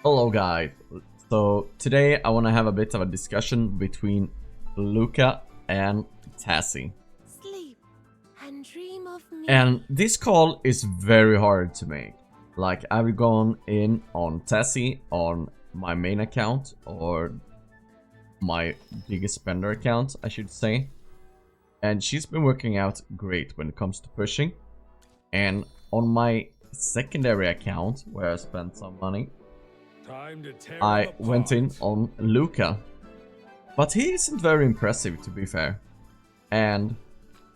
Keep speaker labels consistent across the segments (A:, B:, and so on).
A: Hello guys, so today I want to have a bit of a discussion between Lucca and Tasi.
B: Sleep and dream of me.
A: And this call is very hard to make. Like, I've gone in on Tasi on my main account, or my biggest spender account I should say. And she's been working out great when it comes to pushing. And on my secondary account, where I spent some money, I went in on Lucca, but he isn't very impressive to be fair. And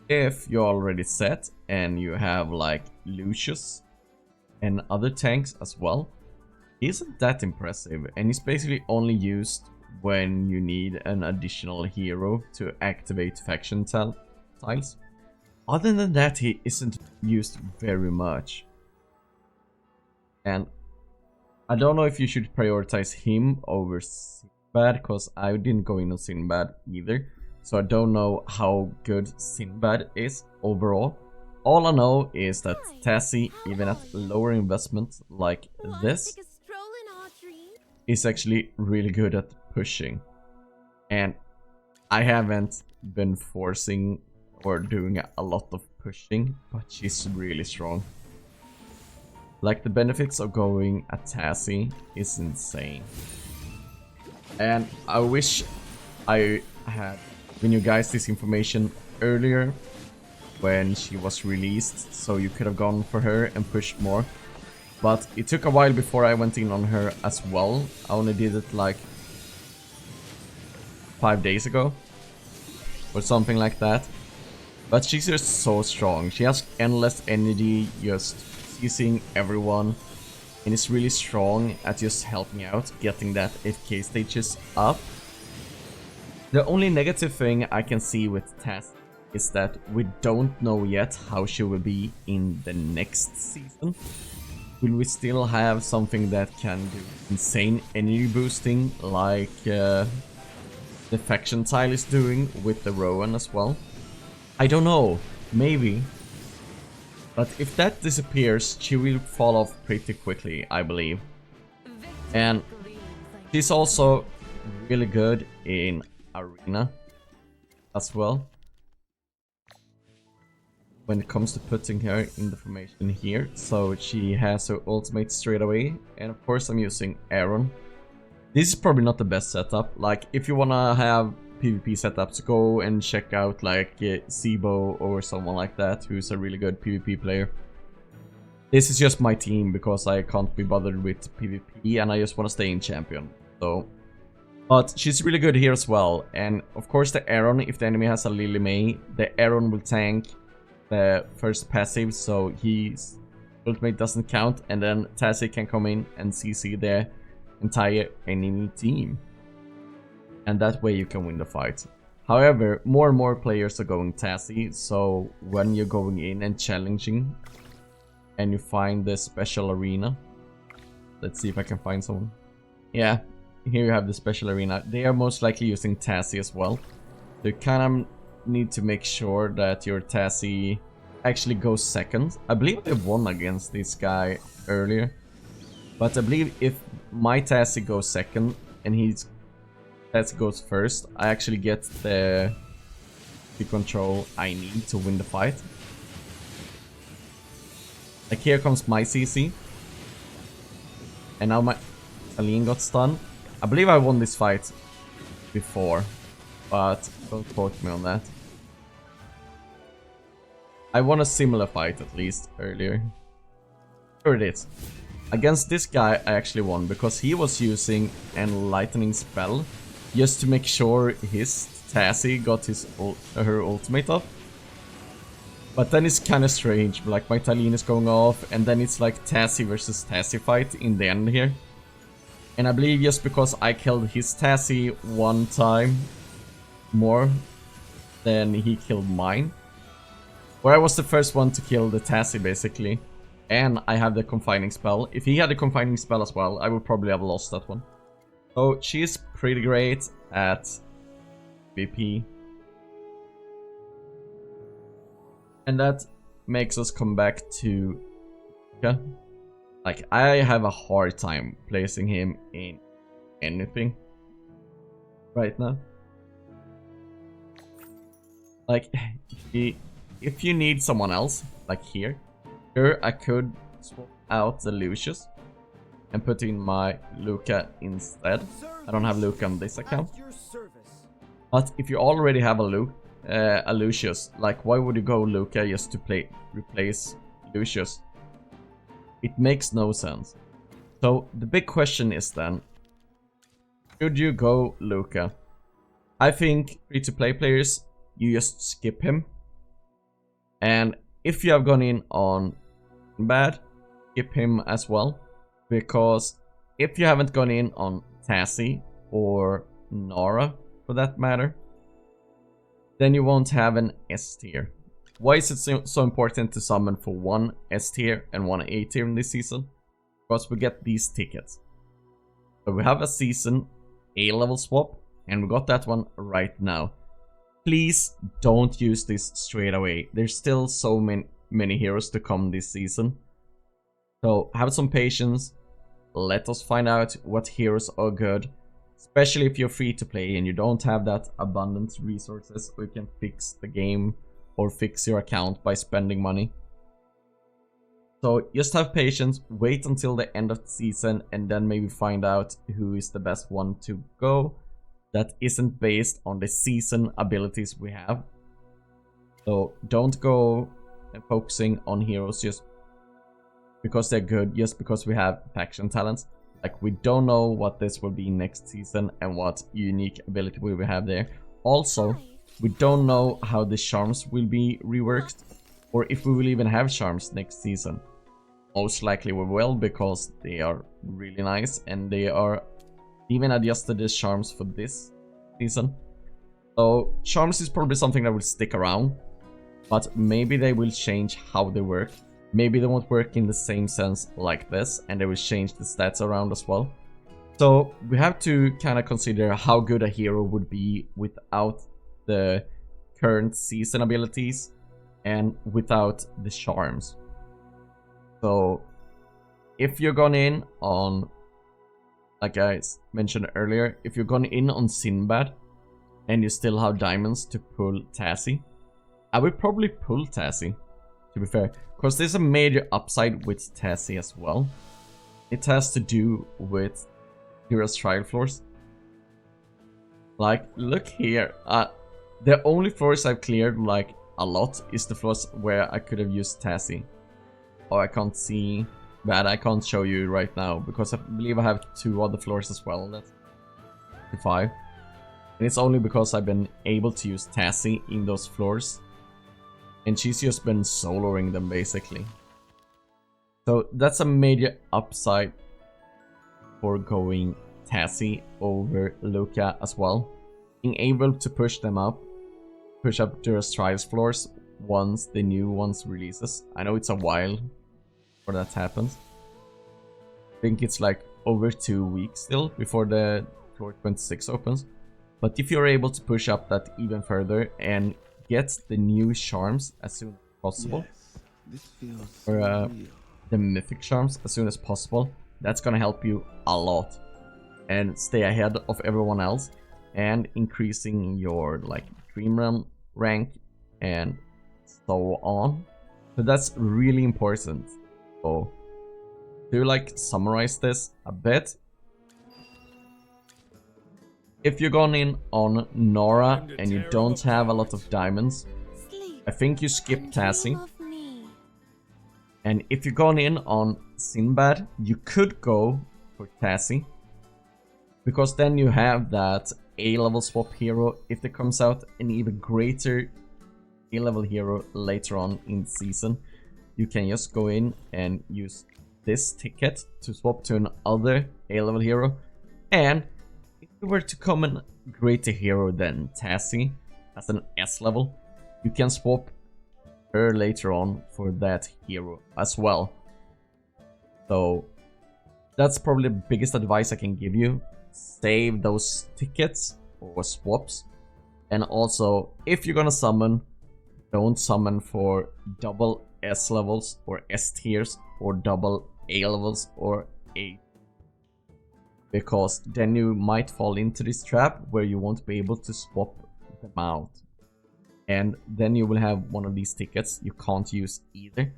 A: if you're already set and you have like Lucius and other tanks as well, he isn't that impressive, and he's basically only used when you need an additional hero to activate faction tiles. Other than that, he isn't used very much. And I don't know if you should prioritize him over Sinbad, because I didn't go in on Sinbad either. So I don't know how good Sinbad is overall. All I know is that Tasi, even at lower investment like this, is actually really good at pushing. And I haven't been forcing or doing a lot of pushing, but she's really strong. Like, the benefits of going at Tasi is insane. And I wish I had given you guys this information earlier when she was released, so you could have gone for her and pushed more. But it took a while before I went in on her as well. I only did it like 5 days ago or something like that. But she's just so strong. She has endless energy, just seeing everyone, and is really strong at just helping out getting that AFK stages up. The only negative thing I can see with Tasi is that we don't know yet how she will be in the next season. Will we still have something that can do insane energy boosting like the faction tile is doing with the Rowan as well? I don't know, maybe. But if that disappears, she will fall off pretty quickly, I believe. And she's also really good in Arena as well, when it comes to putting her in the formation here. So she has her ultimate straight away, and of course I'm using Aaron. This is probably not the best setup. Like, if you wanna have PvP setups, go and check out like Sibo or someone like that who's a really good PvP player. This is just my team because I can't be bothered with PvP and I just want to stay in champion. So, but she's really good here as well. And of course the Aaron, if the enemy has a Lily May, the Aaron will tank the first passive, so his ultimate doesn't count, and then Tasi can come in and CC the entire enemy team. And that way you can win the fight. However, more and more players are going Tasi, so when you're going in and challenging and you find the special arena, let's see if I can find someone. Yeah, here you have the special arena. They are most likely using Tasi as well. So you kind of need to make sure that your Tasi actually goes second. I believe they won against this guy earlier, but I believe if my Tasi goes second and he's goes first, I actually get the control I need to win the fight. Like, here comes my CC, and now my Aline got stunned. I believe I won this fight before, but don't quote me on that. I won a similar fight at least earlier. Sure it is. Against this guy I actually won because he was using an lightning spell just to make sure his Tasi got her ultimate up. But then it's kind of strange, like my Taline is going off and then it's like Tasi versus Tasi fight in the end here. And I believe just because I killed his Tasi one time more than he killed mine. Where I was the first one to kill the Tasi basically. And I have the confining spell. If he had the confining spell as well, I would probably have lost that one. So she's pretty great at VP. And that makes us come back to Lucca. Like, I have a hard time placing him in anything right now. Like, if you need someone else, like here, sure, I could swap out the Lucius and put in my Lucca instead. I don't have Lucca on this account. But if you already have a Lucius, like, why would you go Lucca just to replace Lucius? It makes no sense. So the big question is then, should you go Lucca? I think free-to-play players, you just skip him. And if you have gone in on bad, skip him as well. Because if you haven't gone in on Tasi or Nora, for that matter, then you won't have an S tier. Why is it so important to summon for one S tier and one A tier in this season? Because we get these tickets. So we have a season A level swap, and we got that one right now. Please don't use this straight away. There's still so many heroes to come this season. So have some patience. Let us find out what heroes are good. Especially if you're free to play and you don't have that abundant resources, or you can fix the game or fix your account by spending money. So just have patience, wait until the end of the season, and then maybe find out who is the best one to go that isn't based on the season abilities we have. So don't go focusing on heroes just because they're good, just because we have faction talents. Like, we don't know what this will be next season and what unique ability we will have there. Also, we don't know how the charms will be reworked, or if we will even have charms next season. Most likely we will, because they are really nice and they are even adjusted the charms for this season. So charms is probably something that will stick around, but maybe they will change how they work. Maybe they won't work in the same sense like this, and they will change the stats around as well. So we have to kind of consider how good a hero would be without the current season abilities and without the charms. So if you're gone in on, like I mentioned earlier, if you're gone in on Sinbad and you still have diamonds to pull Tasi, I would probably pull Tasi, to be fair, because there's a major upside with Tasi as well. It has to do with Dura's trial floors. Like, look here. The only floors I've cleared, like, a lot is the floors where I could have used Tasi. Oh, I can't see that. I can't show you right now, because I believe I have 2 other floors as well. That's 5. And it's only because I've been able to use Tasi in those floors. And she's just been soloing them, basically. So that's a major upside for going Tasi over Lucca as well. Being able to push up Dura's Trials floors once the new ones releases. I know it's a while before that happens. I think it's like over 2 weeks still before the floor 26 opens. But if you're able to push up that even further and get the new charms as soon as possible, or the mythic charms as soon as possible, that's gonna help you a lot and stay ahead of everyone else and increasing your like dream realm rank and so on. So that's really important. So to like summarize this a bit, if you're gone in on Nora and you don't have a lot of diamonds, I think you skip Tasi. And if you're gone in on Sinbad, you could go for Tasi, because then you have that A-level swap hero if there comes out an even greater A-level hero later on in the season. You can just go in and use this ticket to swap to another A-level hero. And if you were to come a greater hero than Tasi as an S-level, you can swap her later on for that hero as well. So that's probably the biggest advice I can give you. Save those tickets or swaps. And also, if you're gonna summon, don't summon for double S levels or S tiers or double A levels or A. Because then you might fall into this trap where you won't be able to swap them out. And then you will have one of these tickets you can't use either.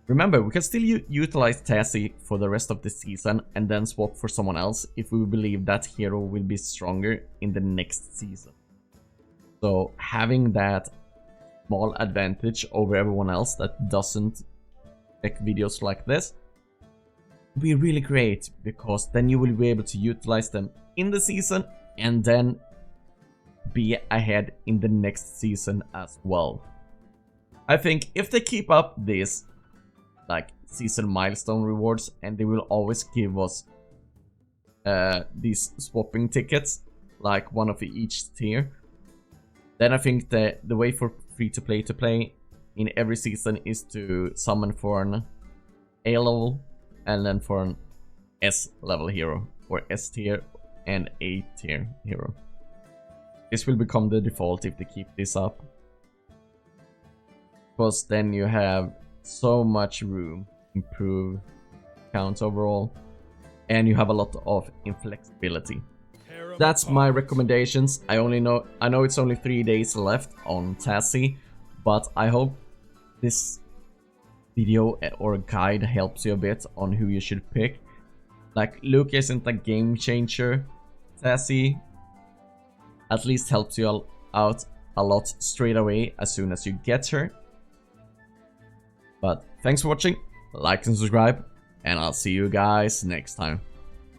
A: Remember, we can still utilize Tasi for the rest of the season and then swap for someone else if we believe that hero will be stronger in the next season. So having that small advantage over everyone else that doesn't make videos like this will be really great, because then you will be able to utilize them in the season and then be ahead in the next season as well. I think if they keep up this like season milestone rewards, and they will always give us these swapping tickets, like one of each tier, then I think that the way for free to play in every season is to summon for an A level and then for an S level hero, or S tier and A tier hero. This will become the default if they keep this up, because then you have so much room to improve counts overall, and you have a lot of inflexibility. That's my recommendations. I know it's only 3 days left on Tasi, but I hope this video or guide helps you a bit on who you should pick. Like, Lucca isn't a game changer. Tasi at least helps you out a lot straight away as soon as you get her. But thanks for watching, like and subscribe, and I'll see you guys next time.